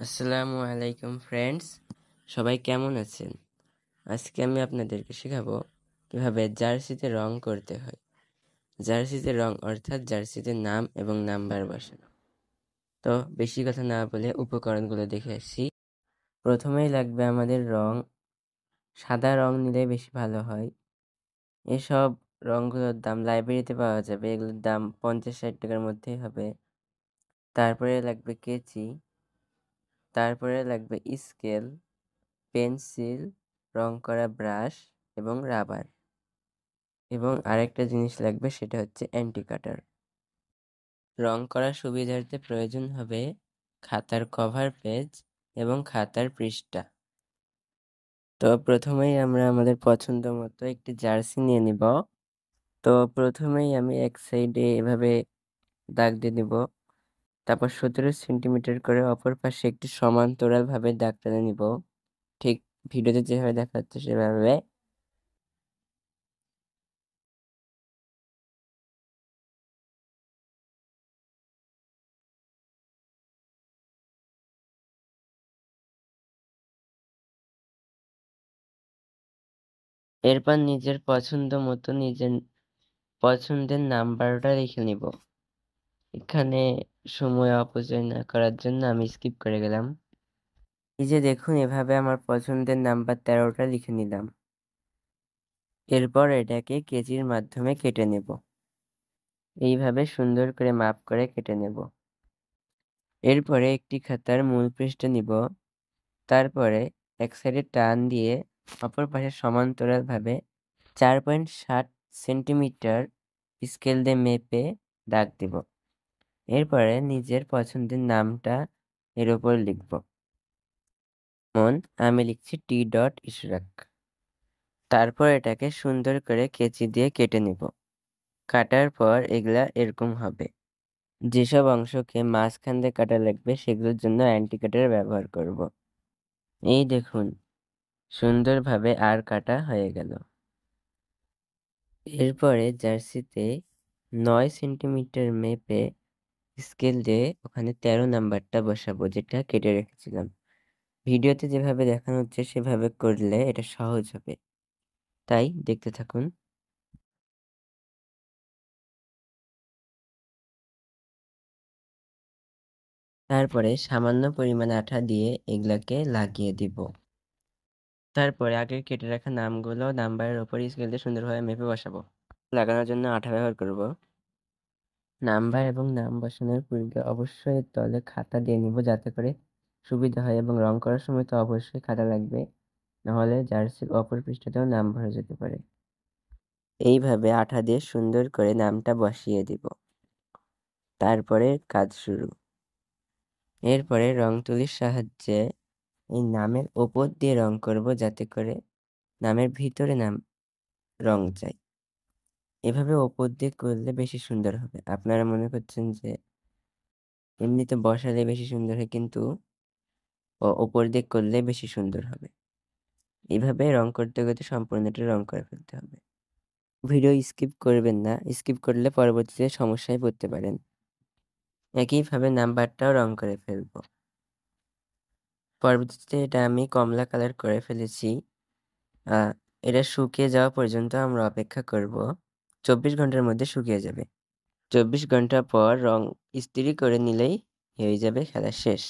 আসসালামু আলাইকুম ফ্রেন্ডস, সবাই কেমন আছেন? আজকে আমি আপনাদেরকে শেখাবো কিভাবে জার্সিতে রং করতে হয়। জার্সিতে রং অর্থাৎ জার্সিতে নাম এবং নাম্বার বসানো। তো বেশি কথা না বলে উপকরণগুলো দেখে আসি। প্রথমেই লাগবে আমাদের রং। সাদা রং নিলে বেশি ভালো হয়। এসব রংগুলোর দাম লাইব্রেরিতে পাওয়া যাবে, এগুলোর দাম 50-60 টাকার মধ্যেই হবে। তারপরে লাগবে কেচি, তারপরে লাগবে স্কেল, পেন্সিল, রং করা ব্রাশ এবং রাবার, এবং আরেকটা জিনিস লাগবে, সেটা হচ্ছে অ্যান্টি কাটার। রং করার সুবিধার্থে প্রয়োজন হবে খাতার কভার পেজ এবং খাতার পৃষ্ঠা। তো প্রথমেই আমরা আমাদের পছন্দ মতো একটি জার্সি নিয়ে নিব। তো প্রথমেই আমি এক সাইডে এভাবে দাগ দিয়ে নিব, তারপর 17 সেন্টিমিটার করে অপর পাশে একটি সমান্তরালভাবে দাগ টেনে নিব, ঠিক ভিডিওতে যেভাবে দেখা যাচ্ছে সেভাবে। এরপর নিজের পছন্দ মতো নিজের পছন্দের নাম্বারটা লিখে নিব। এখানে সময় অপচয় না করার জন্য আমি স্কিপ করে গেলাম। এই যে দেখুন, এভাবে আমার পছন্দের নাম্বার 13টা লিখে নিলাম। এরপর এটাকে কেজির মাধ্যমে কেটে নেব। এইভাবে সুন্দর করে মাপ করে কেটে নেব। এরপরে একটি খাতার মূল পৃষ্ঠা নিব, তারপরে এক সাইডে টান দিয়ে অপর পাশে সমান্তরালভাবে 4.7 সেন্টিমিটার স্কেল দিয়ে মেপে দাগ দিব। এরপরে নিজের পছন্দের নামটা এর উপর লিখব। যেমন আমি লিখছি টি.ইশরাক। তারপর এটাকে সুন্দর করে কেচি দিয়ে কেটে নিব। কাটার পর এগুলা এরকম হবে। যেসব অংশকে মাঝখান দিয়ে কাটা লাগবে সেগুলোর জন্য অ্যান্টি কাটার ব্যবহার করব। এই দেখুন, সুন্দরভাবে আর কাটা হয়ে গেল। এরপরে জার্সিতে 9 সেন্টিমিটার মেপে স্কেল দিয়ে ওখানে 13 নাম্বারটা বসাবো, যেটা কেটে রেখেছিলাম। ভিডিওতে যেভাবে দেখানো হচ্ছে সেভাবে করলে এটা সহজ হবে, তাই দেখতে থাকুন। তারপরে সামান্য পরিমাণে আঠা দিয়ে এগুলাকে লাগিয়ে দিব। তারপরে আগে কেটে রাখা নামগুলো নাম্বারের ওপর স্কেল দিয়ে সুন্দরভাবে মেপে বসাবো। লাগানোর জন্য আঠা ব্যবহার করব। নাম্বার এবং নাম বসানোর পূর্বে অবশ্যই এর তলে খাতা দিয়ে নিব, যাতে করে সুবিধা হয়, এবং রং করার সময় তো অবশ্যই খাতা লাগবে, নাহলে জার্সির অপর পৃষ্ঠাতেও নাম ভরে যেতে পারে। এইভাবে আঠা দিয়ে সুন্দর করে নামটা বসিয়ে দিব। তারপরে কাজ শুরু। এরপরে রং তুলির সাহায্যে এই নামের ওপর দিয়ে রং করব, যাতে করে নামের ভিতরে নাম রং যায়। এভাবে ওপর দিয়ে করলে বেশি সুন্দর হবে। আপনারা মনে করছেন যে এমনিতে বসালে বেশি সুন্দর হয়, কিন্তু ওপর দিয়ে করলে বেশি সুন্দর হবে। এইভাবে রং করতে করতে সম্পূর্ণটা রং করে ফেলতে হবে। ভিডিও স্কিপ করবেন না, স্কিপ করলে পরবর্তীতে সমস্যায় পড়তে পারেন। একইভাবে নাম্বারটাও রং করে ফেলব। পরবর্তীতে এটা আমি কমলা কালার করে ফেলেছি। এটা শুকিয়ে যাওয়া পর্যন্ত আমরা অপেক্ষা করব। 24 ঘন্টার মধ্যে শুকিয়ে যাবে। 24 ঘন্টা পর রং ইস্ত্রি করে নিলেই হয়ে যাবে খেলা শেষ।